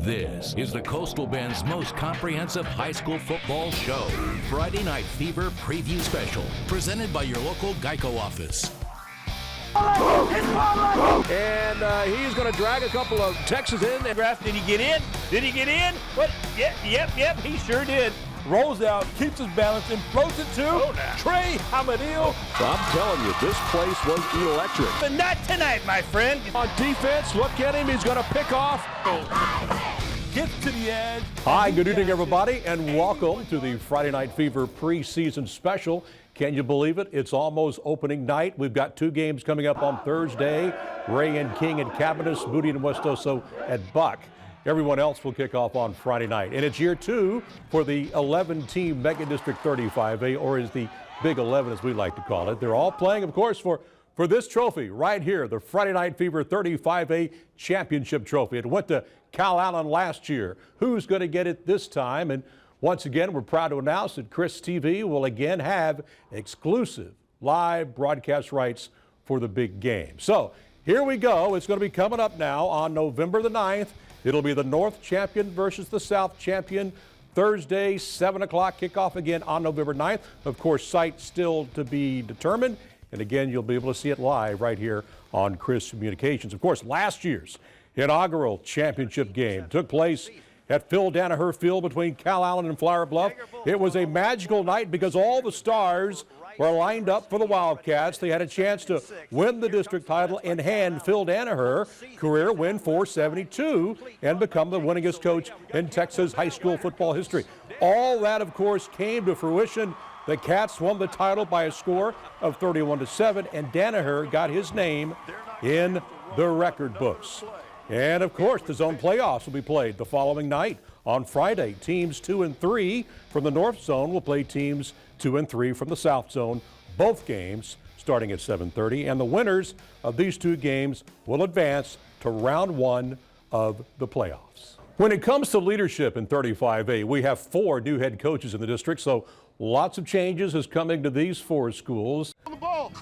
This is the Coastal Bend's most comprehensive high school football show. Friday Night Fever Preview Special, presented by your local Geico office. And he's going to drag a couple of Texas in. Did he get in? Did he get in? What? Yep, he sure did. Rolls out, keeps his balance, and floats it to Trey Hamadil. So I'm telling you, this place was electric. But not tonight, my friend. On defense, look at him. He's going to pick off. Gets to the edge. Hi, good evening, everybody, and welcome to the Friday Night Fever preseason special. Can you believe it? It's almost opening night. We've got two games coming up on Thursday. Ray and King at Cabonas, Moody and West Oso at Buck. Everyone else will kick off on Friday night. And it's year two for the 11-team Mega District 35A, or is the Big 11 as we like to call it. They're all playing, of course, for this trophy right here, the Friday Night Fever 35A Championship Trophy. It went to Cal Allen last year. Who's going to get it this time? And once again, we're proud to announce that KRIS TV will again have exclusive live broadcast rights for the big game. So here we go. It's going to be coming up now on November the 9th. It'll be the North champion versus the South champion. Thursday, 7 o'clock kickoff again on November 9th. Of course, site still to be determined. And again, you'll be able to see it live right here on KRIS Communications. Of course, last year's inaugural championship game took place at Phil Danaher Field between Cal Allen and Flower Bluff. It was a magical night because all the stars were lined up for the Wildcats. They had a chance to win the district title and hand Phil Danaher career win 472 and become the winningest coach in Texas high school football history. All that, of course, came to fruition. The Cats won the title by a score of 31-7, and Danaher got his name in the record books. And, of course, the zone playoffs will be played the following night on Friday. Teams 2 and 3 from the North Zone will play teams 2 and 3 from the South Zone. Both games starting at 7:30. And the winners of these two games will advance to round one of the playoffs. When it comes to leadership in 35A, we have 4 new head coaches in the district, so lots of changes is coming to these 4 schools. On the ball.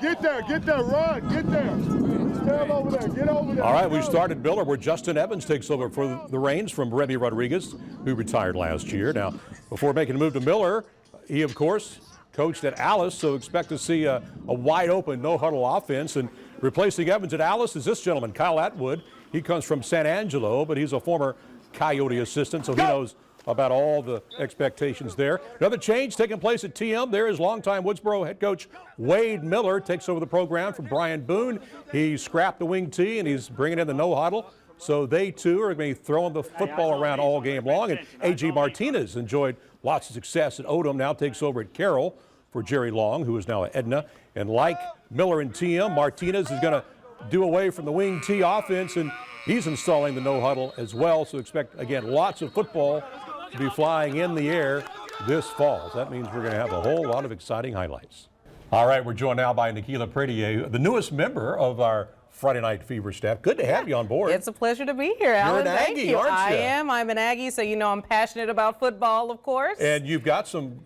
Get there, run, get there. Stand over there, get over there. All right, we started Miller, where Justin Evans takes over for the reins from Roland Rodriguez, who retired last year. Now, before making a move to Miller, he, of course, coached at Alice, so expect to see a wide-open, no-huddle offense. And replacing Evans at Alice is this gentleman, Kyle Atwood. He comes from San Angelo, but he's a former Coyote assistant, so he knows about all the expectations there. Another change taking place at TM. There is longtime Woodsboro head coach Wade Miller takes over the program from Brian Boone. He scrapped the wing tee and he's bringing in the no huddle. So they too are going to be throwing the football around all game long. And A.G. Martinez enjoyed lots of success at Odom, now takes over at Carroll for Jerry Long, who is now at Edna. And like Miller and TM, Martinez is going to do away from the wing tee offense, and he's installing the no huddle as well. So expect, again, lots of football to be flying in the air this fall. So that means we're going to have a whole lot of exciting highlights. All right, we're joined now by Nikela Pradier, the newest member of our Friday Night Fever staff. Good to have you on board. It's a pleasure to be here, Alan. You're an Thank Aggie, you. aren't you? I am. I'm an Aggie, so you know I'm passionate about football, of course. And you've got some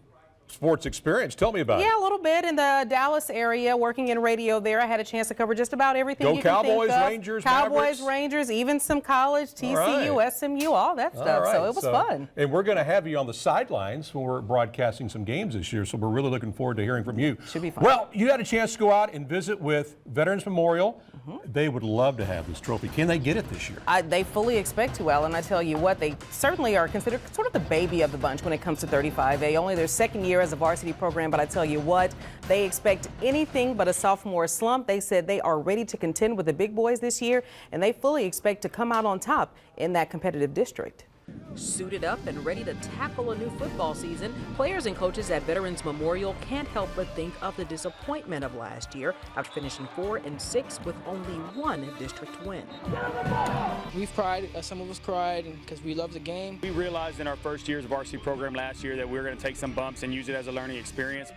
sports experience. Tell me about it. Yeah, a little bit in the Dallas area, working in radio there. I had a chance to cover just about everything Go you can Cowboys, think of. Rangers, Cowboys, Mavericks. Rangers, even some college, TCU, right. SMU, all that stuff. All right, So it was fun. And we're going to have you on the sidelines when we're broadcasting some games this year, so we're really looking forward to hearing from you. Should be fun. Well, you had a chance to go out and visit with Veterans Memorial. They would love to have this trophy. Can they get it this year? They fully expect to, Alan. I tell you what, they certainly are considered sort of the baby of the bunch when it comes to 35A. Only their second year as a varsity program, but I tell you what, they expect anything but a sophomore slump. They said they are ready to contend with the big boys this year, and they fully expect to come out on top in that competitive district. Suited up and ready to tackle a new football season, players and coaches at Veterans Memorial can't help but think of the disappointment of last year after finishing 4-6 with only one district win. We've cried, some of us cried because we love the game. We realized in our first year's varsity program last year that we were going to take some bumps and use it as a learning experience.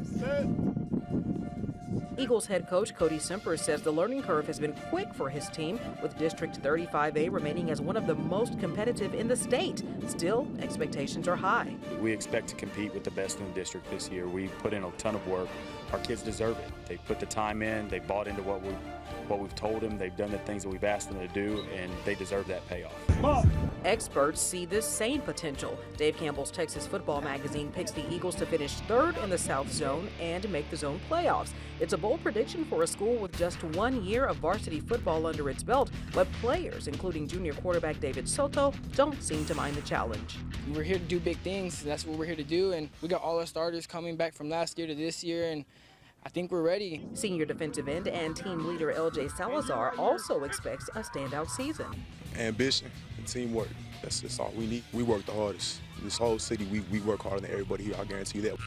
Eagles head coach Cody Semper says the learning curve has been quick for his team, with District 35A remaining as one of the most competitive in the state. Still, expectations are high. We expect to compete with the best in the district this year. We put in a ton of work our kids deserve it. They put the time in, they bought into what we've told them, they've done the things that we've asked them to do, and they deserve that payoff. Experts see this same potential. Dave Campbell's Texas Football Magazine picks the Eagles to finish third in the South Zone and make the zone playoffs. It's a bold prediction for a school with just 1 year of varsity football under its belt, but players, including junior quarterback David Soto, don't seem to mind the challenge. We're here to do big things. That's what we're here to do, and we got all our starters coming back from last year to this year, and I think we're ready. Senior defensive end and team leader LJ Salazar also expects a standout season. Ambition and teamwork. That's just all we need. We work the hardest. This whole city, we work harder than everybody here. I guarantee you that.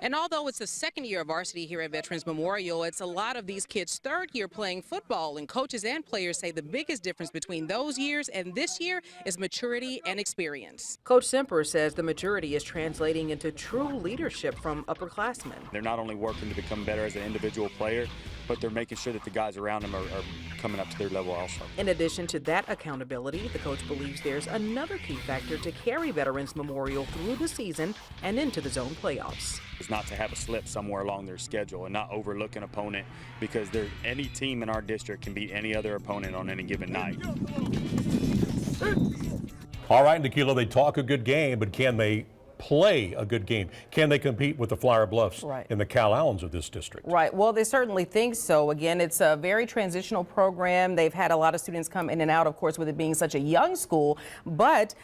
And although it's the second year of varsity here at Veterans Memorial, it's a lot of these kids' third year playing football, and coaches and players say the biggest difference between those years and this year is maturity and experience. Coach Semper says the maturity is translating into true leadership from upperclassmen. They're not only working to become better as an individual player, but they're making sure that the guys around them are coming up to their level also. In addition to that accountability, the coach believes there's another key factor to carry Veterans Memorial through the season and into the zone playoffs. Is not to have a slip somewhere along their schedule and not overlook an opponent, because any team in our district can beat any other opponent on any given night. All right, Nikela, they talk a good game, but can they play a good game? Can they compete with the Flower Bluffs and the Cal Allens of this district? Right. Well, they certainly think so. Again, it's a very transitional program. They've had a lot of students come in and out, of course, with it being such a young school, but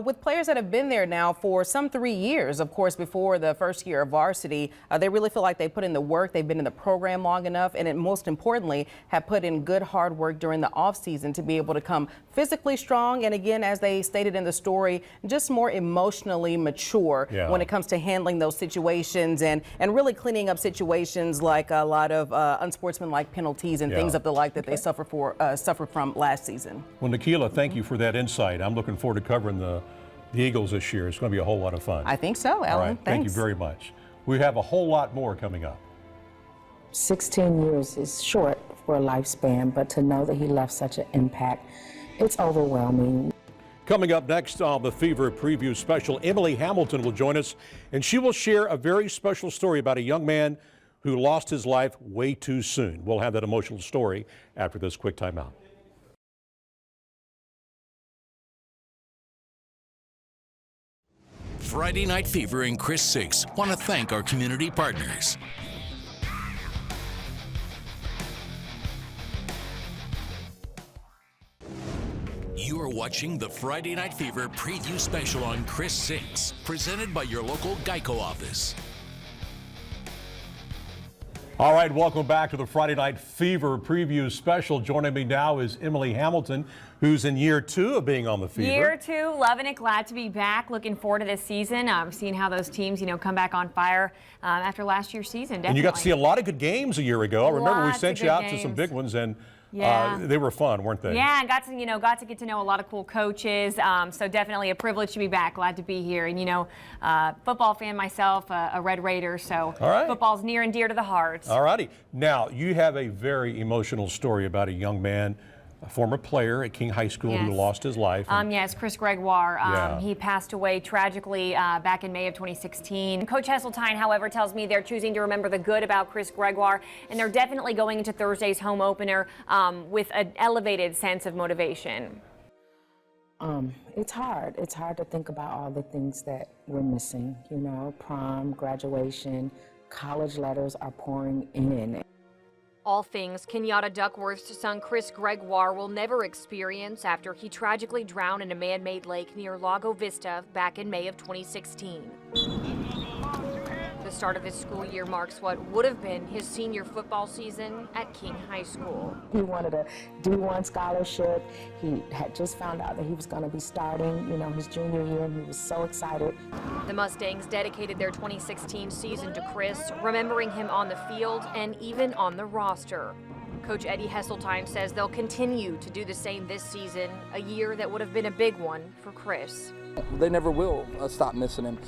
with players that have been there now for some 3 years, of course, before the first year of varsity, they really feel like they put in the work. They've been in the program long enough, and most importantly, have put in good hard work during the offseason to be able to come physically strong. And again, as they stated in the story, just more emotionally mature when it comes to handling those situations and really cleaning up situations like a lot of unsportsmanlike penalties and things of the like that they suffered from last season. Well, Nikela, thank you for that insight. I'm looking forward to covering the Eagles this year. It's going to be a whole lot of fun. I think so, Alan. All right. Thanks. Thank you very much. We have a whole lot more coming up. 16 years is short for a lifespan, but to know that he left such an impact, it's overwhelming. Coming up next on the Fever Preview special, Emily Hamilton will join us, and she will share a very special story about a young man who lost his life way too soon. We'll have that emotional story after this quick timeout. Friday Night Fever and KRIS 6 want to thank our community partners. You are watching the Friday Night Fever Preview Special on KRIS 6, presented by your local Geico office. All right, welcome back to the Friday Night Fever Preview Special. Joining me now is Emily Hamilton, who's in year 2 of being on the Fever. Year 2, loving it, glad to be back. Looking forward to this season. Seeing how those teams, come back on fire after last year's season. Definitely. And you got to see a lot of good games a year ago. I remember we sent you out to some big ones, and they were fun, weren't they? Yeah, and got to get to know a lot of cool coaches. So definitely a privilege to be back. Glad to be here. And football fan myself, a Red Raider, so football's near and dear to the heart. All righty. Now, you have a very emotional story about a young man, a former player at King High School who lost his life. Yes, KRIS Gregoire. He passed away tragically back in May of 2016. Coach Hesseltine, however, tells me they're choosing to remember the good about KRIS Gregoire, and they're definitely going into Thursday's home opener with an elevated sense of motivation. It's hard. It's hard to think about all the things that we're missing. Prom, graduation, college letters are pouring in. All things Kenyatta Duckworth's son KRIS Gregoire will never experience after he tragically drowned in a man-made lake near Lago Vista back in May of 2016. The start of his school year marks what would have been his senior football season at King High School. He wanted a D1 scholarship. He had just found out that he was going to be starting, his junior year, and he was so excited. The Mustangs dedicated their 2016 season to KRIS, remembering him on the field and even on the roster. Coach Eddie Hesseltine says they'll continue to do the same this season, a year that would have been a big one for KRIS. They never will stop missing him.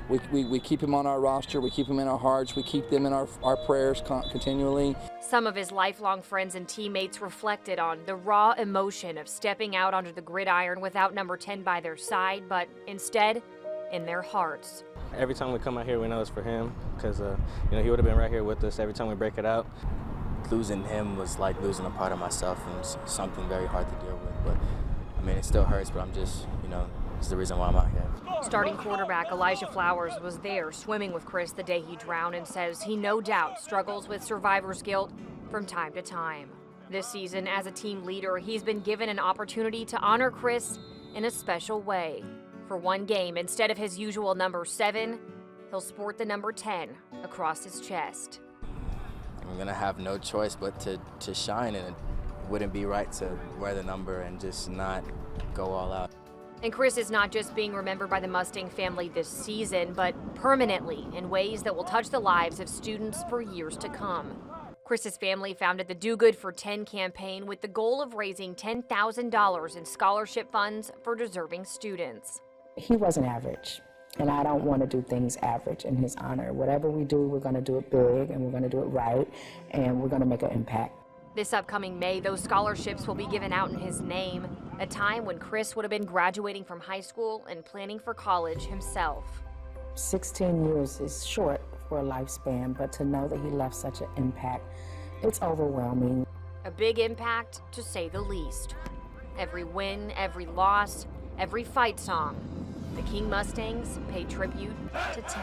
We keep him on our roster, we keep him in our hearts, we keep them in our prayers continually. Some of his lifelong friends and teammates reflected on the raw emotion of stepping out onto the gridiron without number 10 by their side, but instead, in their hearts. Every time we come out here, we know it's for him because, he would have been right here with us every time we break it out. Losing him was like losing a part of myself, and it's something very hard to deal with. But, it still hurts, but I'm just, it's the reason why I'm out here. Starting quarterback Elijah Flowers was there swimming with KRIS the day he drowned and says he no doubt struggles with survivor's guilt from time to time. This season, as a team leader, he's been given an opportunity to honor KRIS in a special way. For one game, instead of his usual number 7, he'll sport the number 10 across his chest. I'm going to have no choice but to shine, and it wouldn't be right to wear the number and just not go all out. And KRIS is not just being remembered by the Mustang family this season, but permanently in ways that will touch the lives of students for years to come. KRIS's family founded the Do Good for 10 campaign with the goal of raising $10,000 in scholarship funds for deserving students. He wasn't average, and I don't want to do things average in his honor. Whatever we do, we're going to do it big, and we're going to do it right, and we're going to make an impact. This upcoming May, those scholarships will be given out in his name, a time when KRIS would have been graduating from high school and planning for college himself. 16 years is short for a lifespan, but to know that he left such an impact, it's overwhelming. A big impact, to say the least. Every win, every loss, every fight song, the King Mustangs pay tribute to 10.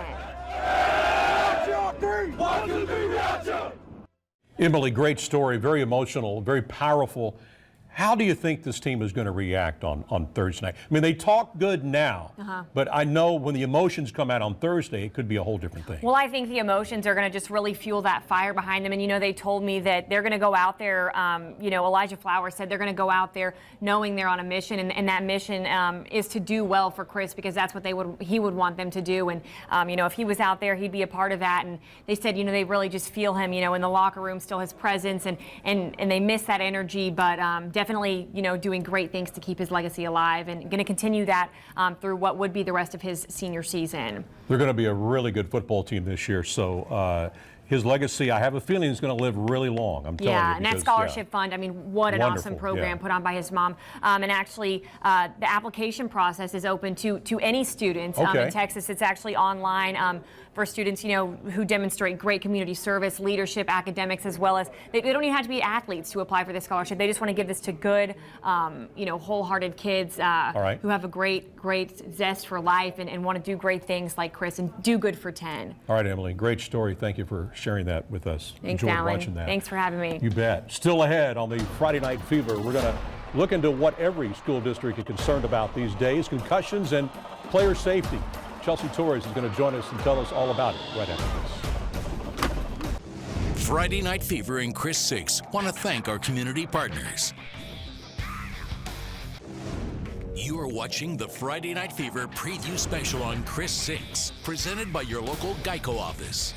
Emily, great story, very emotional, very powerful. How do you think this team is going to react on Thursday night? They talk good now, but I know when the emotions come out on Thursday, it could be a whole different thing. Well, I think the emotions are going to just really fuel that fire behind them. And, they told me that they're going to go out there, Elijah Flowers said they're going to go out there knowing they're on a mission, and that mission is to do well for KRIS, because that's what he would want them to do. And, if he was out there, he'd be a part of that. And they said, they really just feel him, in the locker room, still his presence, and they miss that energy, but definitely, doing great things to keep his legacy alive, and going to continue that through what would be the rest of his senior season. They're going to be a really good football team this year, so his legacy, I have a feeling, is going to live really long. I'm telling you. Yeah, and that scholarship fund, what an Wonderful, awesome program put on by his mom. And actually, the application process is open to any students in Texas. It's actually online for students, who demonstrate great community service, leadership, academics, as well as they don't even have to be athletes to apply for this scholarship. They just want to give this to good, wholehearted kids who have a great zest for life and want to do great things like KRIS and do good for 10. All right, Emily, great story. Thank you for sharing that with us. Thanks, Enjoyed Alan. watching that. Thanks for having me. You bet. Still ahead on the Friday Night Fever, we're going to look into what every school district is concerned about these days, concussions and player safety. Chelsea Torres is going to join us and tell us all about it right after this. Friday Night Fever and KRIS 6 want to thank our community partners. You are watching the Friday Night Fever preview special on KRIS 6, presented by your local Geico office.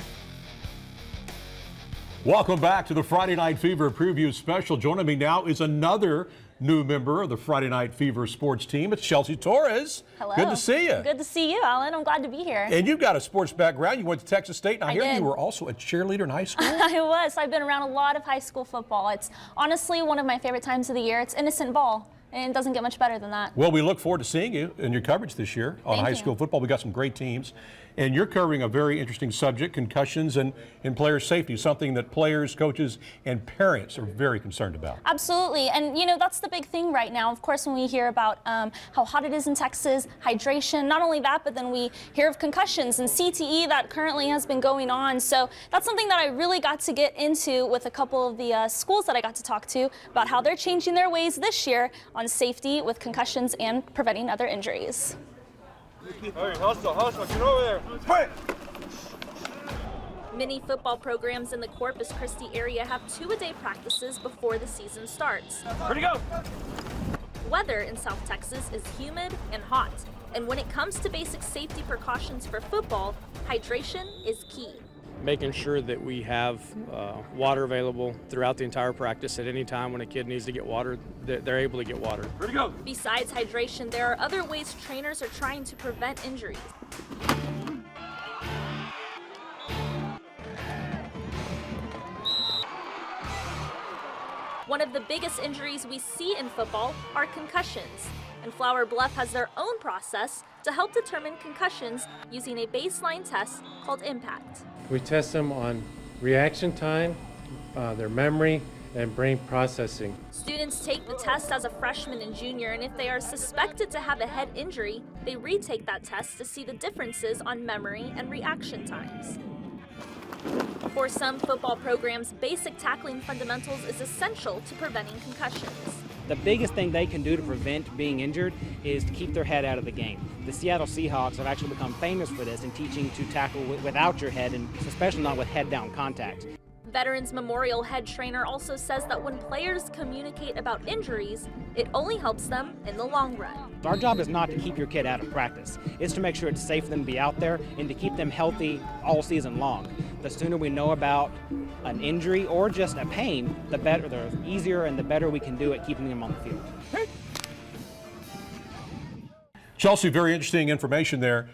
Welcome back to the Friday Night Fever preview special. Joining me now is another new member of the Friday Night Fever sports team. It's Chelsea Torres. Hello. Good to see you. Good to see you, Alan. I'm glad to be here. And you've got a sports background. You went to Texas State, and I hear did. you were also a cheerleader in high school. I was. I've been around a lot of high school football. It's honestly one of my favorite times of the year. It's innocent ball, and it doesn't get much better than that. Well, we look forward to seeing you in your coverage this year on high school football. We got some great teams. And you're covering a very interesting subject, concussions and player safety, something that players, coaches, and parents are very concerned about. Absolutely. And, that's the big thing right now. Of course, when we hear about how hot it is in Texas, hydration, not only that, but then we hear of concussions and CTE that currently has been going on. So that's something that I really got to get into with a couple of the schools that I got to talk to about how they're changing their ways this year on safety with concussions and preventing other injuries. Hey, hustle, get over there. Sprint! Many football programs in the Corpus Christi area have two-a-day practices before the season starts. Ready to go! Weather in South Texas is humid and hot, and when it comes to basic safety precautions for football, hydration is key. Making sure that we have water available throughout the entire practice at any time when a kid needs to get water, they're able to get water. Ready to go! Besides hydration, there are other ways trainers are trying to prevent injuries. One of the biggest injuries we see in football are concussions, and Flower Bluff has their own process to help determine concussions using a baseline test called IMPACT. We test them on reaction time, their memory, and brain processing. Students take the test as a freshman and junior, and if they are suspected to have a head injury, they retake that test to see the differences on memory and reaction times. For some football programs, basic tackling fundamentals is essential to preventing concussions. The biggest thing they can do to prevent being injured is to keep their head out of the game. The Seattle Seahawks have actually become famous for this in teaching to tackle without your head, and especially not with head-down contact. Veterans Memorial head trainer also says that when players communicate about injuries, it only helps them in the long run. Our job is not to keep your kid out of practice. It's to make sure it's safe for them to be out there and to keep them healthy all season long. The sooner we know about an injury or just a pain, the better, the easier and the better we can do at keeping them on the field. Chelsea, very interesting information there.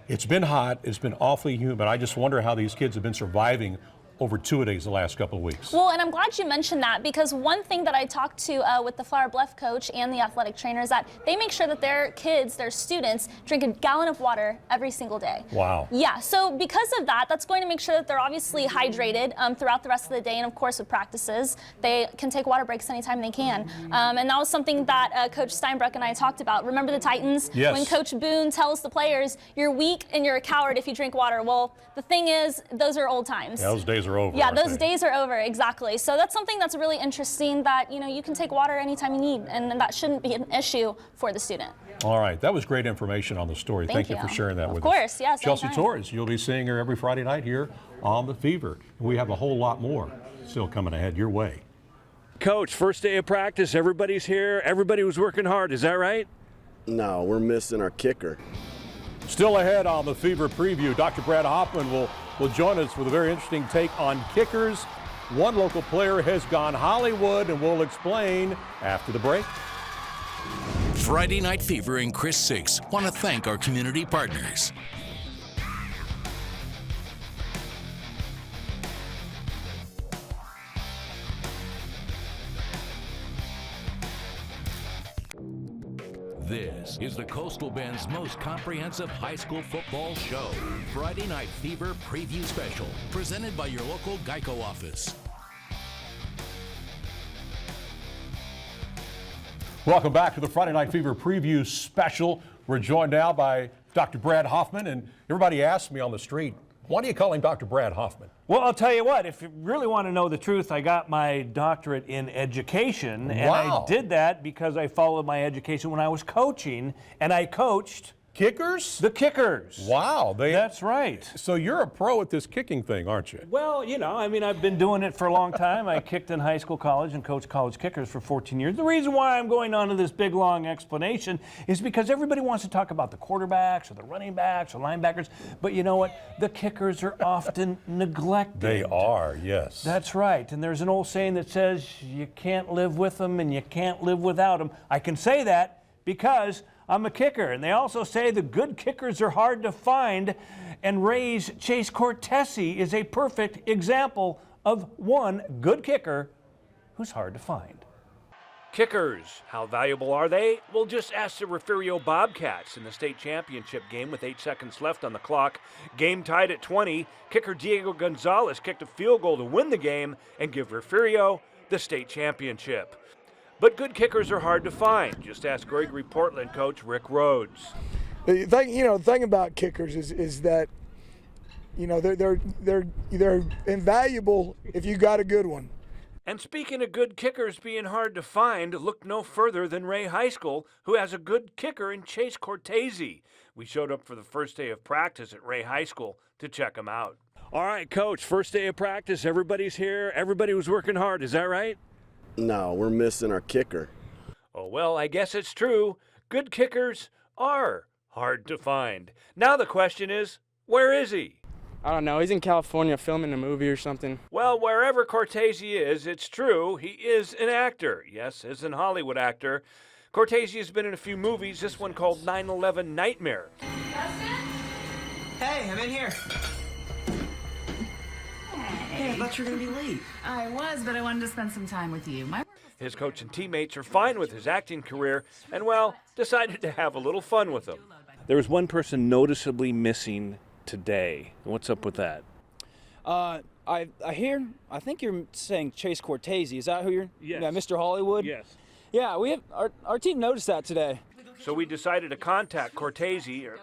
It's been hot. It's been awfully humid. I just wonder how these kids have been surviving over two-a-days the last couple of weeks. Well, and I'm glad you mentioned that, because one thing that I talked to with the Flower Bluff coach and the athletic trainer is that they make sure that their kids, their students, drink a gallon of water every single day. Wow. Yeah, so because of that, that's going to make sure that they're obviously hydrated throughout the rest of the day, and of course with practices, they can take water breaks anytime they can. And that was something that Coach Steinbruck and I talked about. Remember the Titans? Yes. When Coach Boone tells the players, you're weak and you're a coward if you drink water. Well, the thing is, those are old times. Yeah, those days are over. Yeah, those days are over, exactly. So that's something that's really interesting, that you can take water anytime you need, and that shouldn't be an issue for the student. All right, that was great information on the story. Thank you for sharing that with us. Of course, yes. Chelsea Torres, you'll be seeing her every Friday night here on The Fever. We have a whole lot more still coming ahead your way. Coach, first day of practice, everybody's here. Everybody was working hard, is that right? No, we're missing our kicker. Still ahead on The Fever Preview, Dr. Brad Hoffman will join us with a very interesting take on kickers. One local player has gone Hollywood, and we'll explain after the break. Friday Night Fever and KRIS 6 want to thank our community partners. This is the Coastal Bend's most comprehensive high school football show. Friday Night Fever Preview Special, presented by your local Geico office. Welcome back to the Friday Night Fever Preview Special. We're joined now by Dr. Brad Hoffman, and everybody asks me on the street, why do you call him Dr. Brad Hoffman? Well, I'll tell you what, if you really want to know the truth, I got my doctorate in education, and I did that because I followed my education when I was coaching, and I coached kickers? The kickers. Wow. That's right. So you're a pro at this kicking thing, aren't you? Well, I've been doing it for a long time. I kicked in high school, college, and coached college kickers for 14 years. The reason why I'm going on to this big, long explanation is because everybody wants to talk about the quarterbacks or the running backs or linebackers, but you know what? The kickers are often neglected. They are, yes. That's right. And there's an old saying that says you can't live with them and you can't live without them. I can say that because I'm a kicker, and they also say the good kickers are hard to find, and Ray's Chase Cortese is a perfect example of one good kicker who's hard to find. Kickers, how valuable are they? Well, just ask the Refugio Bobcats in the state championship game with 8 seconds left on the clock. Game tied at 20. Kicker Diego Gonzalez kicked a field goal to win the game and give Refugio the state championship. But good kickers are hard to find. Just ask Gregoire Portland coach Rick Rhodes. The thing about kickers is that they're invaluable if you got a good one. And speaking of good kickers being hard to find, look no further than Ray High School, who has a good kicker in Chase Cortese. We showed up for the first day of practice at Ray High School to check him out. All right, Coach, first day of practice. Everybody's here. Everybody was working hard. Is that right? No, we're missing our kicker. Oh, well, I guess it's true. Good kickers are hard to find. Now the question is, where is he? I don't know. He's in California filming a movie or something. Well, wherever Cortese is, it's true. He is an actor. Yes, is an Hollywood actor. Cortese has been in a few movies, this one called 9/11 Nightmare. Hey, I'm in here. Hey, I thought you were going to be late. I was, but I wanted to spend some time with you. His coach and teammates are fine with his acting career and, well, decided to have a little fun with him. There was one person noticeably missing today. What's up with that? I think you're saying Chase Cortese. Is that who you're? Yes. Yeah, Mr. Hollywood? Yes. Yeah, we have our team noticed that today. So we decided to contact Cortese, or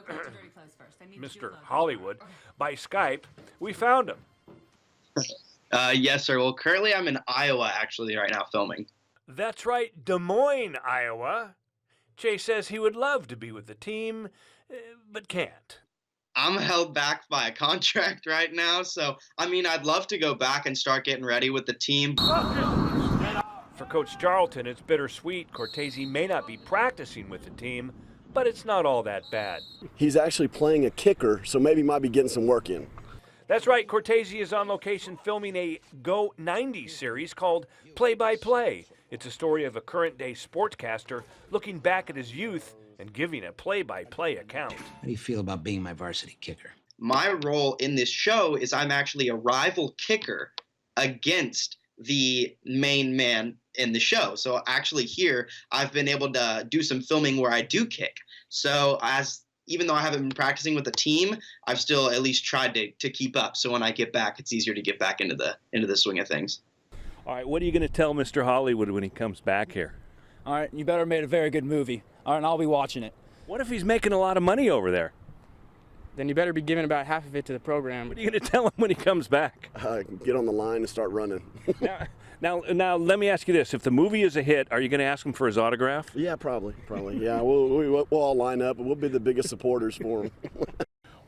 Mr. Hollywood, by Skype. We found him. Yes, sir. Well, currently I'm in Iowa, actually, right now filming. That's right, Des Moines, Iowa. Chase says he would love to be with the team, but can't. I'm held back by a contract right now, so, I mean, I'd love to go back and start getting ready with the team. For Coach Charlton, it's bittersweet. Cortese may not be practicing with the team, but it's not all that bad. He's actually playing a kicker, so maybe he might be getting some work in. That's right, Cortese is on location filming a Go 90s series called Play by Play. It's a story of a current-day sportscaster looking back at his youth and giving a play-by-play account. How do you feel about being my varsity kicker? My role in this show is I'm actually a rival kicker against the main man in the show. So actually here, I've been able to do some filming where I do kick. So even though I haven't been practicing with the team, I've still at least tried to keep up. So when I get back, it's easier to get back into the swing of things. All right, what are you going to tell Mr. Hollywood when he comes back here? All right, you better have made a very good movie. All right, and I'll be watching it. What if he's making a lot of money over there? Then you better be giving about half of it to the program. What are you going to tell him when he comes back? Get on the line and start running. Now, let me ask you this. If the movie is a hit, are you going to ask him for his autograph? Yeah, probably. Yeah, we'll all line up, and we'll be the biggest supporters for him.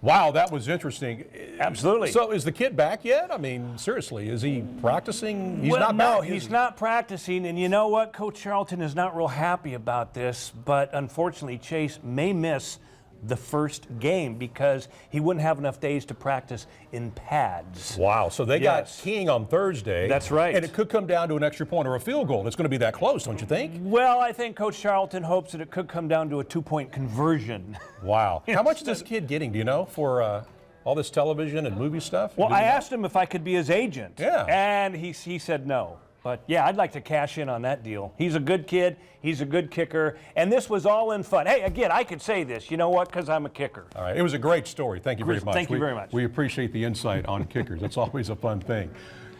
Wow, that was interesting. Absolutely. So is the kid back yet? I mean, seriously, is he practicing? He's not no, back. he's not practicing. And you know what? Coach Charlton is not real happy about this. But unfortunately, Chase may miss the first game because he wouldn't have enough days to practice in pads. Wow, so they got King on Thursday. That's right. And it could come down to an extra point or a field goal. It's going to be that close, don't you think? Well, I think Coach Charlton hopes that it could come down to a 2-point conversion. Wow. How much is this kid getting, do you know, for all this television and movie stuff? Well, I asked him if I could be his agent. Yeah. And he said no. But yeah, I'd like to cash in on that deal. He's a good kid. He's a good kicker. And this was all in fun. Hey, again, I could say this. You know what? Because I'm a kicker. All right. It was a great story. Thank you very much. Thank you very much. We appreciate the insight on kickers. That's always a fun thing.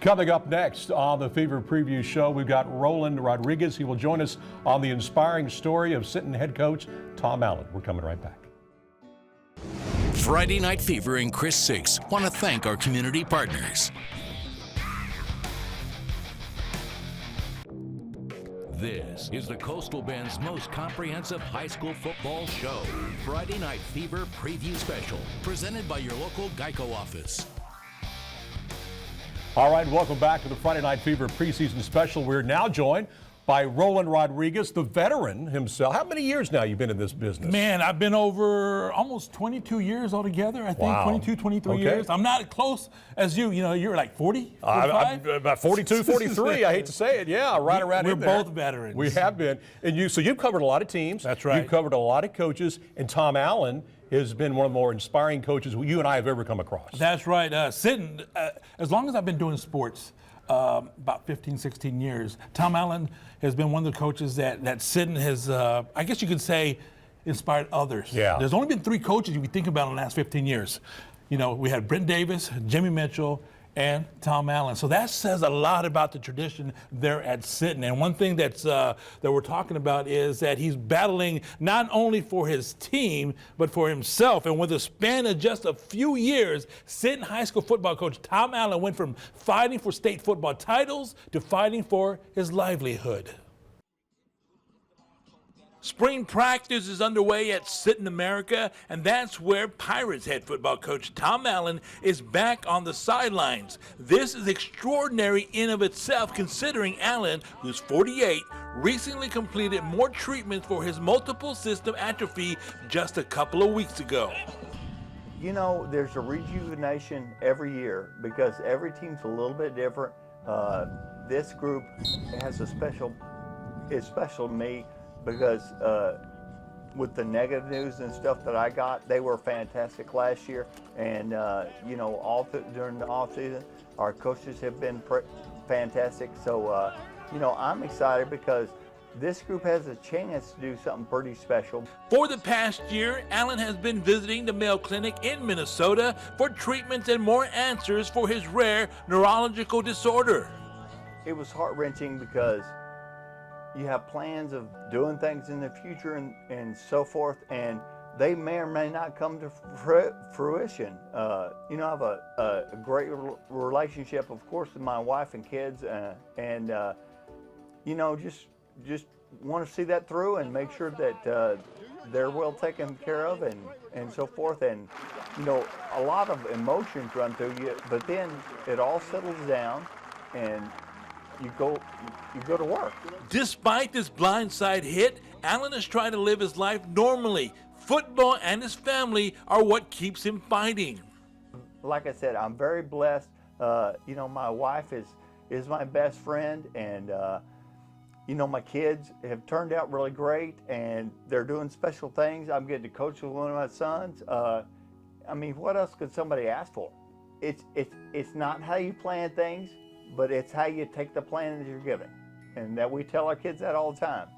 Coming up next on the Fever Preview Show, we've got Roland Rodriguez. He will join us on the inspiring story of Sinton head coach Tom Allen. We're coming right back. Friday Night Fever and KRIS 6 want to thank our community partners. This is the Coastal Bend's most comprehensive high school football show. Friday Night Fever Preview Special, presented by your local Geico office. All right, welcome back to the Friday Night Fever preseason special. We're now joined by Roland Rodriguez, the veteran himself. How many years now you've been in this business? Man, I've been over almost 22 years altogether, I think. Wow. 22, 23 years. I'm not as close as you. You know, you're like 40, 45? I'm about 42, 43. I hate to say it. Yeah, right around in there. We're both veterans. We have been. And so you've covered a lot of teams. That's right. You've covered a lot of coaches. And Tom Allen has been one of the more inspiring coaches you and I have ever come across. That's right. Sinton, as long as I've been doing sports, about 15, 16 years, Tom Allen has been one of the coaches that Sinton has, I guess you could say, inspired others. Yeah. There's only been 3 coaches you can think about in the last 15 years. You know, we had Brent Davis, Jimmy Mitchell, and Tom Allen. So that says a lot about the tradition there at Sinton. And one thing that we're talking about is that he's battling not only for his team, but for himself. And with a span of just a few years, Sinton High School football coach Tom Allen went from fighting for state football titles to fighting for his livelihood. Spring practice is underway at Sinton America, and that's where Pirates head football coach Tom Allen is back on the sidelines. This is extraordinary in of itself, considering Allen, who's 48, recently completed more treatments for his multiple system atrophy just a couple of weeks ago. You know, there's a rejuvenation every year because every team's a little bit different. This group has is special to me because with the negative news and stuff that I got, they were fantastic last year. And, you know, during the off season, our coaches have been fantastic. So, you know, I'm excited because, this group has a chance to do something pretty special. For the past year, Alan has been visiting the Mayo Clinic in Minnesota for treatments and more answers for his rare neurological disorder. It was heart-wrenching because you have plans of doing things in the future and so forth, and they may or may not come to fruition. You know, I have a great relationship, of course, with my wife and kids, and you know, just want to see that through and make sure that they're well taken care of and so forth. And you know, a lot of emotions run through you, but then it all settles down and you go to work. Despite this blindside hit, Alan is trying to live his life normally. Football and his family are what keeps him fighting. Like I said, I'm very blessed. You know, my wife is my best friend, and you know, my kids have turned out really great, and they're doing special things. I'm getting to coach with one of my sons. I mean, what else could somebody ask for? It's not how you plan things, but it's how you take the plan that you're given, and that we tell our kids that all the time.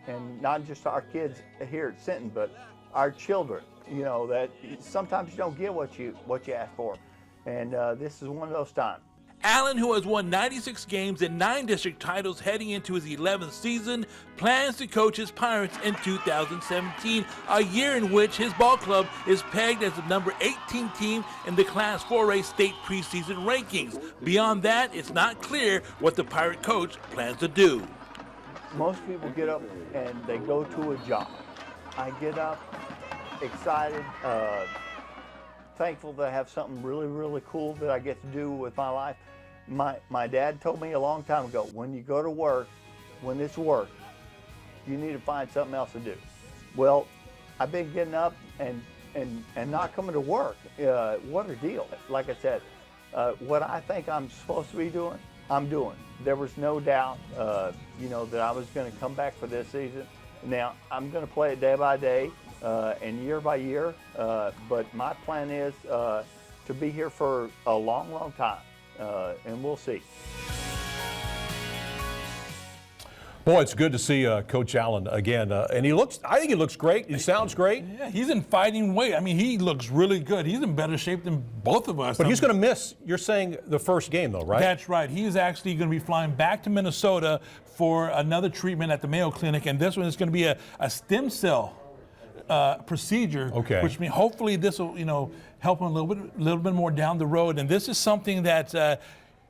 And not just our kids here at Sinton, but our children. You know, that sometimes you don't get what you ask for, and this is one of those times. Alan, who has won 96 games and 9 district titles heading into his 11th season, plans to coach his Pirates in 2017, a year in which his ball club is pegged as the number 18 team in the Class 4A state preseason rankings. Beyond that, it's not clear what the Pirate coach plans to do. Most people get up and they go to a job. I get up excited, thankful to have something really, really cool that I get to do with my life. My dad told me a long time ago, when you go to work, when it's work, you need to find something else to do. Well, I've been getting up and not coming to work. What a deal. Like I said, what I think I'm supposed to be doing, I'm doing. There was no doubt, you know, that I was going to come back for this season. Now, I'm going to play it day by day and year by year, but my plan is to be here for a long, long time, and we'll see. Boy, it's good to see Coach Allen again, and I think he looks great. He sounds great. Yeah, he's in fighting weight. I mean, he looks really good. He's in better shape than both of us. But he's going to miss, you're saying, the first game, though, right? That's right. He's actually going to be flying back to Minnesota for another treatment at the Mayo Clinic, and this one is going to be a stem cell procedure, okay, which means hopefully this will, you know, help him a little bit more down the road. And this is something that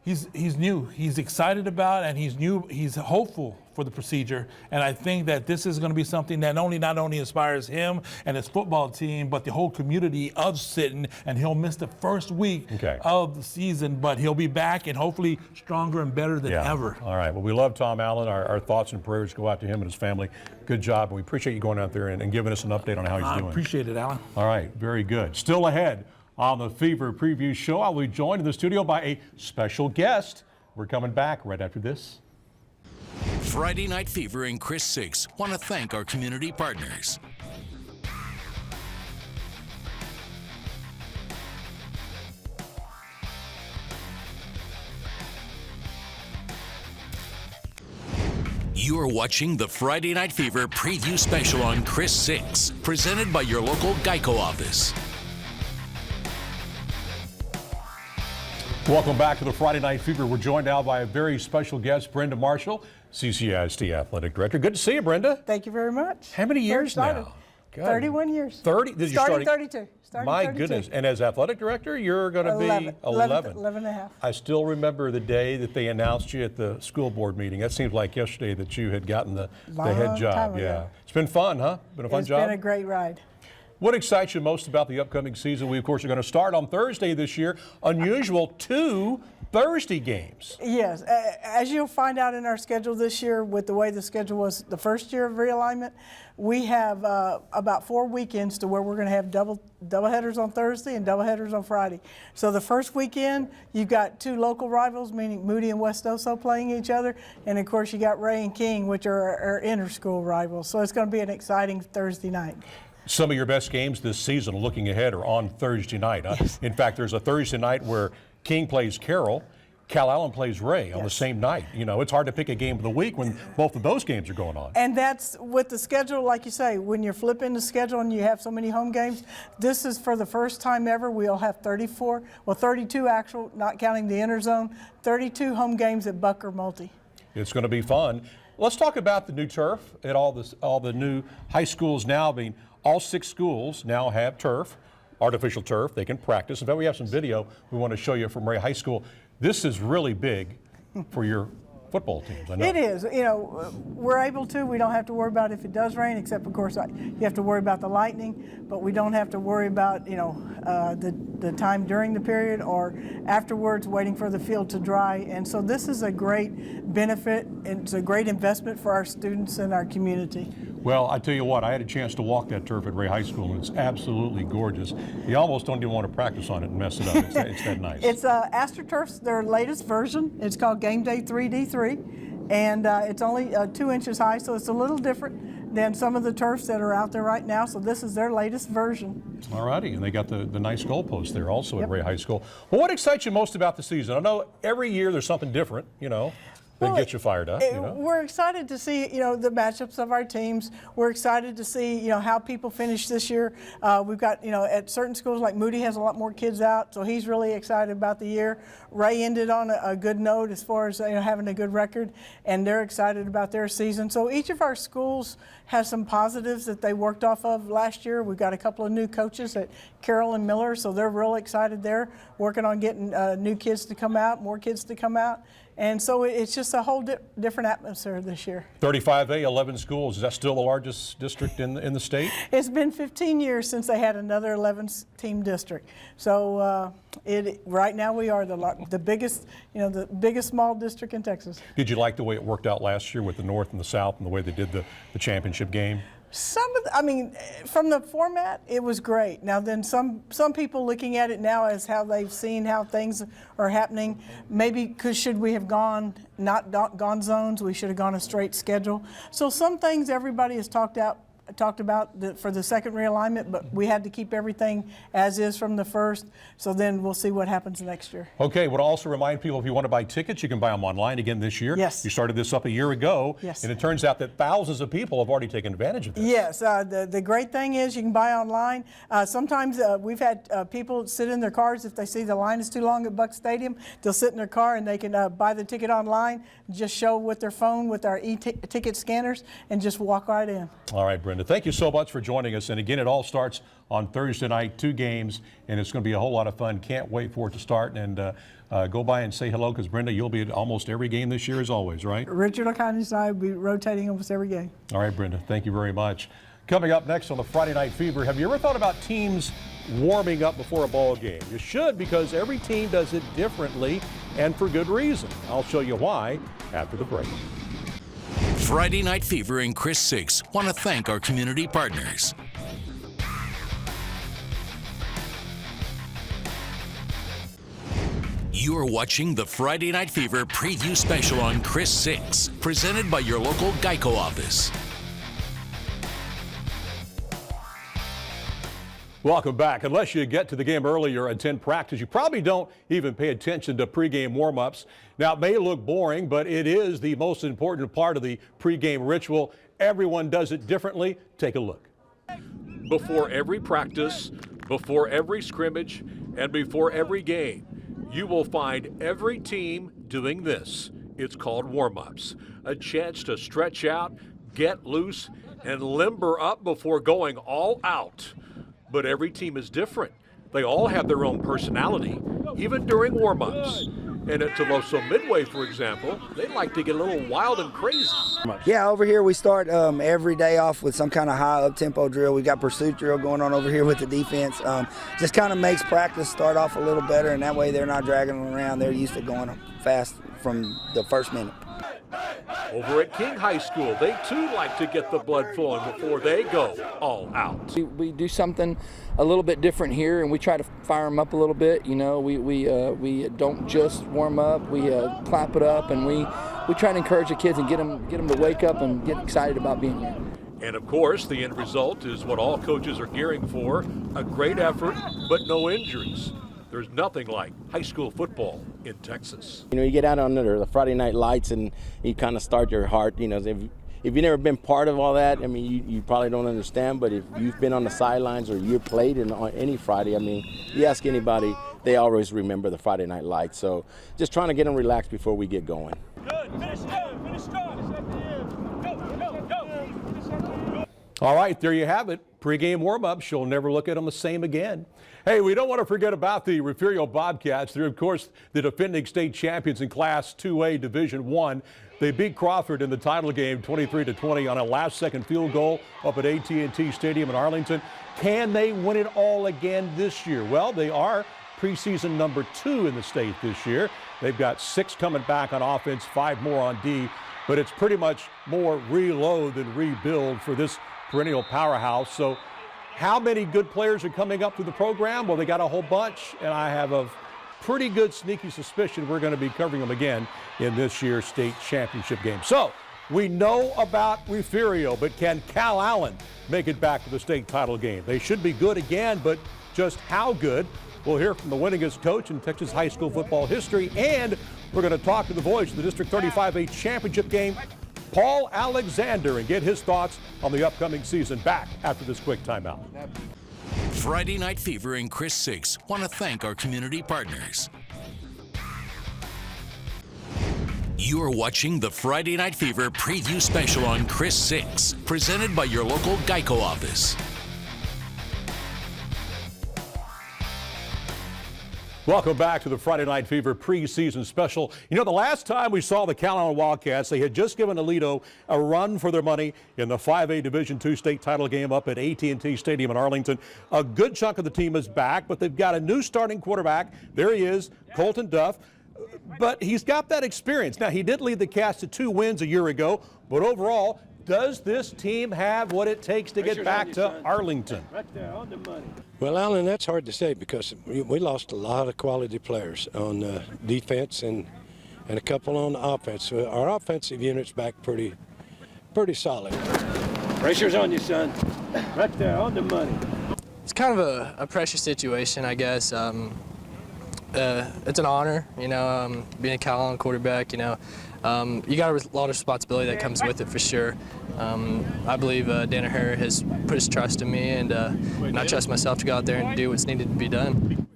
he's new, he's excited about, and he's hopeful for the procedure. And I think that this is going to be something that not only inspires him and his football team, but the whole community of Sinton. And he'll miss the first week of the season, but he'll be back and hopefully stronger and better than ever. All right. Well, we love Tom Allen. Our thoughts and prayers go out to him and his family. Good job. And we appreciate you going out there and giving us an update on how he's doing. I appreciate it, Alan. All right. Very good. Still ahead on the Fever Preview Show, I'll be joined in the studio by a special guest. We're coming back right after this. Friday Night Fever and KRIS 6 want to thank our community partners. You are watching the Friday Night Fever Preview Special on KRIS 6, presented by your local Geico office. Welcome back to the Friday Night Fever. We're joined now by a very special guest, Brenda Marshall, CCISD Athletic Director. Good to see you, Brenda. Thank you very much. How many years now? God. 31 years. 30? Did you starting 32. My goodness. And as athletic director, you're going to be 11. 11 and a half. I still remember the day that they announced you at the school board meeting. That seems like yesterday that you had gotten the head job. Yeah. It's been fun, huh? Been a fun job? It's been a great ride. What excites you most about the upcoming season? We, of course, are going to start on Thursday this year. Unusual 2 Thursday games. Yes. As you'll find out in our schedule this year, with the way the schedule was the first year of realignment, we have about 4 weekends to where we're going to have double headers on Thursday and double headers on Friday. So the first weekend, you've got 2 local rivals, meaning Moody and West Oso, playing each other. And, of course, you got Ray and King, which are our inter-school rivals. So it's going to be an exciting Thursday night. Some of your best games this season, looking ahead, are on Thursday night. Huh? Yes. In fact, there's a Thursday night where King plays Carroll. Cal Allen plays Ray on the same night. You know, it's hard to pick a game of the week when both of those games are going on. And that's with the schedule, like you say, when you're flipping the schedule and you have so many home games, this is for the first time ever. We'll have 32 actual, not counting the interzone, 32 home games at Bucker Multi. It's going to be fun. Let's talk about the new turf at all the new high schools now. I mean, all 6 schools now have turf, artificial turf. They can practice. In fact, we have some video we want to show you from Ray High School. This is really big for your football teams, I know. It is. You know, we're able to. We don't have to worry about if it does rain, except, of course, you have to worry about the lightning, but we don't have to worry about, you know, the time during the period or afterwards waiting for the field to dry. And so this is a great benefit. It's a great investment for our students and our community. Well, I tell you what, I had a chance to walk that turf at Ray High School, and it's absolutely gorgeous. You almost don't even want to practice on it and mess it up. It's that nice. It's AstroTurf's their latest version. It's called Game Day 3D3, and it's only 2 inches high, so it's a little different than some of the turfs that are out there right now. So this is their latest version. All righty, and they got the nice goalpost there also at Ray High School. Well, what excites you most about the season? I know every year there's something different, you know. That gets you fired up, you know? We're excited to see, you know, the matchups of our teams. We're excited to see, you know, how people finish this year. We've got, you know, at certain schools like Moody has a lot more kids out, so he's really excited about the year. Ray ended on a good note as far as, you know, having a good record, and they're excited about their season. So each of our schools has some positives that they worked off of last year. We've got a couple of new coaches at Carroll and Miller, so they're real excited there, working on getting new kids to come out, more kids to come out. And so it's just a whole different atmosphere this year. 35A, 11 schools. Is that still the largest district in the state? It's been 15 years since they had another 11-team district. So right now we are the biggest, you know, the biggest small district in Texas. Did you like the way it worked out last year with the North and the South and the way they did the championship game? I mean, from the format, it was great. Now then, some people looking at it now as how they've seen how things are happening, maybe should we have not gone zones, we should have gone a straight schedule. So some things everybody has talked about for the second realignment, but we had to keep everything as is from the first. So then we'll see what happens next year. Okay, would also remind people if you want to buy tickets, you can buy them online again this year. Yes. You started this up a year ago. Yes. And it turns out that thousands of people have already taken advantage of this. Yes. The great thing is you can buy online. Sometimes we've had people sit in their cars if they see the line is too long at Buck Stadium. They'll sit in their car and they can buy the ticket online, just show with their phone with our e-ticket scanners, and just walk right in. All right, Brenda. Thank you so much for joining us. And again, it all starts on Thursday night, 2 games, and it's going to be a whole lot of fun. Can't wait for it to start. And go by and say hello, because Brenda, you'll be at almost every game this year as always, right? Richard O'Connor and I will be rotating almost every game. All right, Brenda, thank you very much. Coming up next on the Friday Night Fever, have you ever thought about teams warming up before a ball game? You should, because every team does it differently and for good reason. I'll show you why after the break. Friday Night Fever and KRIS 6 want to thank our community partners. You are watching the Friday Night Fever preview special on KRIS 6, presented by your local Geico office. Welcome back. Unless you get to the game early or attend practice, you probably don't even pay attention to pregame warm-ups. Now, it may look boring, but it is the most important part of the pregame ritual. Everyone does it differently. Take a look. Before every practice, before every scrimmage, and before every game, you will find every team doing this. It's called warm-ups, a chance to stretch out, get loose, and limber up before going all out. But every team is different. They all have their own personality, even during warm-ups. And at Toloso Midway, for example, they like to get a little wild and crazy. Yeah, over here we start every day off with some kind of high up-tempo drill. We got pursuit drill going on over here with the defense. Just kind of makes practice start off a little better, and that way they're not dragging them around. They're used to going fast from the first minute. Over at King High School, they too like to get the blood flowing before they go all out. We do something a little bit different here, and we try to fire them up a little bit. You know, we don't just warm up, we clap it up, and we try to encourage the kids and get them to wake up and get excited about being here. And of course, the end result is what all coaches are gearing for, a great effort, but no injuries. there's nothing like high school football in Texas. You know, you get out under the Friday night lights and you kind of start your heart. You know, if you've never been part of all that, I mean, you probably don't understand. But if you've been on the sidelines or you've played on any Friday, I mean, you ask anybody, they always remember the Friday night lights. So just trying to get them relaxed before we get going. Good. Finish strong. Finish strong. Go. All right, there you have it. Pre-game warm-ups. You'll never look at them the same again. Hey, we don't want to forget about the Refugio Bobcats. They're, of course, the defending state champions in Class 2A Division I. They beat Crawford in the title game 23-20 on a last-second field goal up at AT&T Stadium in Arlington. Can they win it all again this year? Well, they are preseason number 2 in the state this year. They've got 6 coming back on offense, 5 more on D, but it's pretty much more reload than rebuild for this perennial powerhouse. So how many good players are coming up through the program? Well, they got a whole bunch, and I have a pretty good sneaky suspicion we're going to be covering them again in this year's state championship game. So we know about Refugio, but can Cal Allen make it back to the state title game? They should be good again, but just how good? We'll hear from the winningest coach in Texas high school football history, and we're going to talk to the voice of the District 35A championship game, Paul Alexander, and get his thoughts on the upcoming season. Back after this quick timeout. Friday Night Fever and KRIS 6 want to thank our community partners. You are watching the Friday Night Fever preview special on KRIS 6, presented by your local Geico office. Welcome back to the Friday Night Fever preseason special. You know, the last time we saw the Cal Allen Wildcats, they had just given Aledo a run for their money in the 5A Division II state title game up at AT&T Stadium in Arlington. A good chunk of the team is back, but they've got a new starting quarterback. There he is, Colton Duff. But he's got that experience. Now, he did lead the Cats to 2 wins a year ago, but overall, does this team have what it takes to get back to Arlington? Right there on the money. Well, Alan, that's hard to say because we lost a lot of quality players on defense and a couple on offense. So our offensive unit's back pretty solid. Pressure's on you, son. Right there on the money. It's kind of a pressure situation, I guess. It's an honor, you know, being a Cal Allen quarterback, you know. You got a lot of responsibility that comes with it for sure. I believe Dan O'Hara has put his trust in me, and I trust myself to go out there and do what's needed to be done.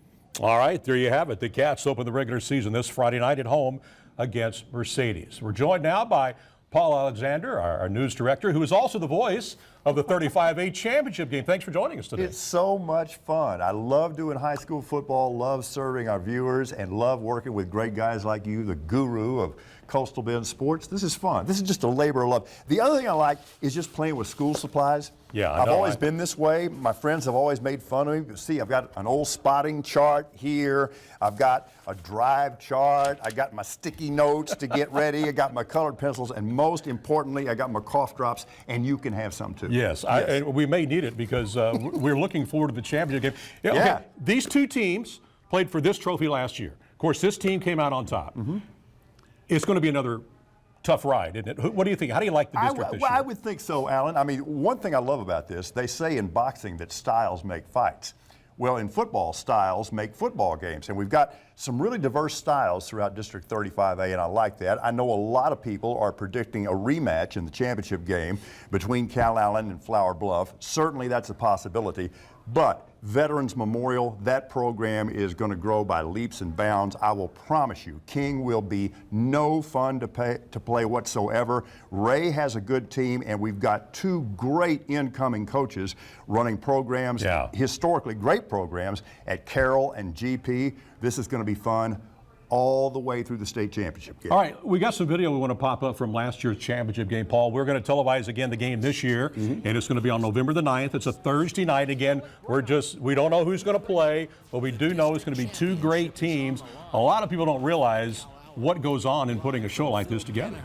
All right, there you have it. The Cats open the regular season this Friday night at home against Mercedes. We're joined now by Paul Alexander, our news director, who is also the voice of the 35A championship game. Thanks for joining us today. It's so much fun. I love doing high school football, love serving our viewers, and love working with great guys like you, the guru of Coastal Bend sports. This is fun. This is just a labor of love. The other thing I like is just playing with school supplies. Yeah, I've always been this way. My friends have always made fun of me. See, I've got an old spotting chart here. I've got a drive chart. I got my sticky notes to get ready. I got my colored pencils, and most importantly, I got my cough drops, and you can have some too. Yes, we may need it because we're looking forward to the championship game. Yeah. Okay. These two teams played for this trophy last year. Of course, this team came out on top. Mm-hmm. It's going to be another tough ride, isn't it? What do you think? How do you like the district this year? I would think so, Alan. I mean, one thing I love about this, they say in boxing that styles make fights. Well, in football, styles make football games. And we've got some really diverse styles throughout District 35A, and I like that. I know a lot of people are predicting a rematch in the championship game between Cal Allen and Flower Bluff. Certainly that's a possibility. But Veterans Memorial, that program is going to grow by leaps and bounds. I will promise you, King will be no fun to play whatsoever. Ray has a good team, and we've got 2 great incoming coaches running programs, historically great programs, at Carroll and GP. This is going to be fun all the way through the state championship game. All right, we got some video we want to pop up from last year's championship game, Paul. We're going to televise again the game this year, and it's going to be on November the 9th. It's a Thursday night again. We don't know who's going to play, but we do know it's going to be 2 great teams. A lot of people don't realize what goes on in putting a show like this together.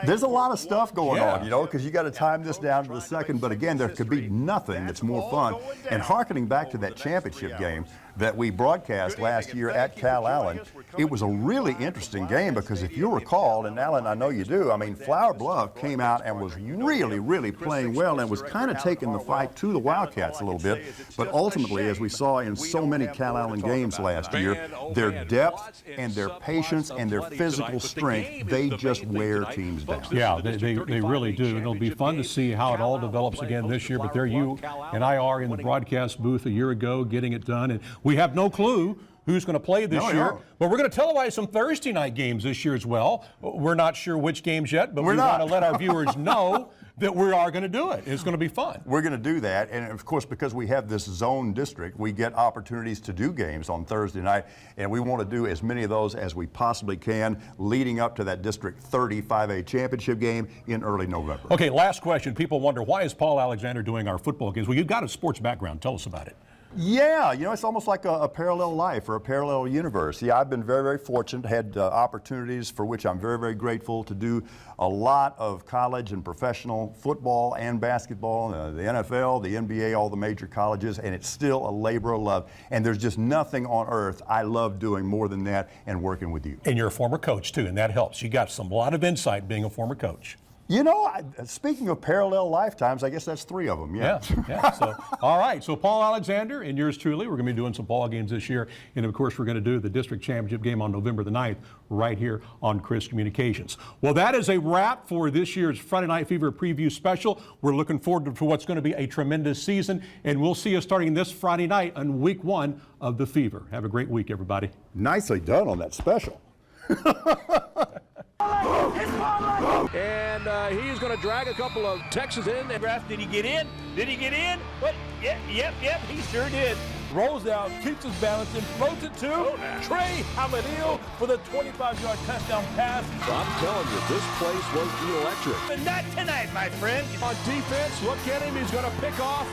There's a lot of stuff going on, you know, because you got to time this down to the second. But again, there could be nothing that's more fun. And hearkening back to that championship game, that we broadcast last year at Cal Allen. It was a really interesting game because if you recall, and Alan, I know you do, I mean, Flower Bluff came out and was really playing well and was kind of taking the fight to the Wildcats a little bit. But ultimately, as we saw in so many Cal Allen games last year, their depth and their patience and their physical strength, they just wear teams down. Yeah, they really do. And it'll be fun to see how it all develops again this year. But there you and I are in the broadcast booth a year ago getting it done. And we have no clue who's going to play this year. But we're going to televise some Thursday night games this year as well. We're not sure which games yet, but we want to let our viewers know that we are going to do it. It's going to be fun. We're going to do that. And of course, because we have this zone district, we get opportunities to do games on Thursday night. And we want to do as many of those as we possibly can leading up to that District 30 5A championship game in early November. Okay, last question. People wonder, why is Paul Alexander doing our football games? Well, you've got a sports background. Tell us about it. Yeah, you know, it's almost like a parallel life or a parallel universe. Yeah, I've been very fortunate, had opportunities for which I'm very grateful to do a lot of college and professional football and basketball, the NFL, the NBA, all the major colleges, and it's still a labor of love. And there's just nothing on earth I love doing more than that and working with you. And you're a former coach, too, and that helps. You got a lot of insight being a former coach. You know, speaking of parallel lifetimes, I guess that's 3 of them, yeah. So, all right, so Paul Alexander and yours truly, we're going to be doing some ball games this year. And, of course, we're going to do the district championship game on November the 9th right here on KRIS Communications. Well, that is a wrap for this year's Friday Night Fever Preview Special. We're looking forward to what's going to be a tremendous season, and we'll see you starting this Friday night on week 1 of the Fever. Have a great week, everybody. Nicely done on that special. And he's going to drag a couple of Texas in. Did he get in? Did he get in? What? Yep, he sure did. Rolls out, keeps his balance, and floats it to Trey Hamadil for the 25-yard touchdown pass. I'm telling you, this place was electric. But not tonight, my friend. On defense, look at him. He's going to pick off.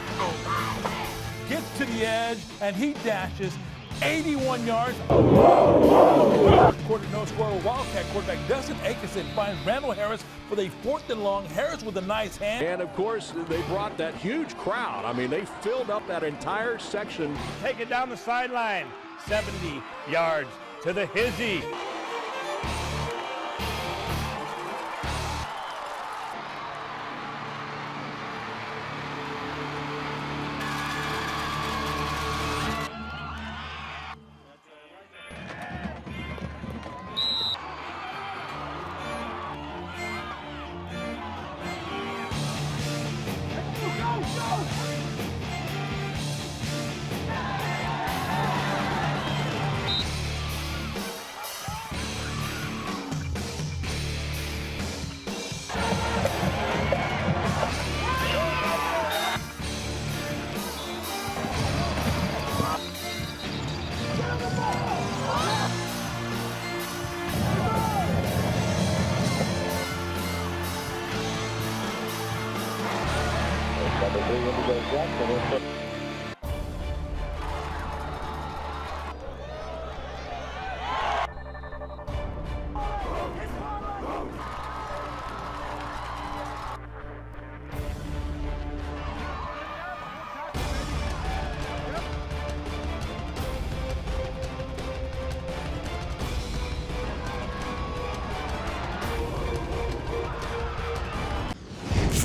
Gets to the edge, and he dashes 81 yards. Quarter no score, Wildcat quarterback Dustin Akerson finds Randall Harris for the 4th and long. Harris with a nice hand. And of course, they brought that huge crowd. I mean, they filled up that entire section. Take it down the sideline. 70 yards to the hizzy.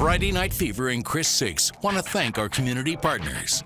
Friday Night Fever and KRIS 6 want to thank our community partners.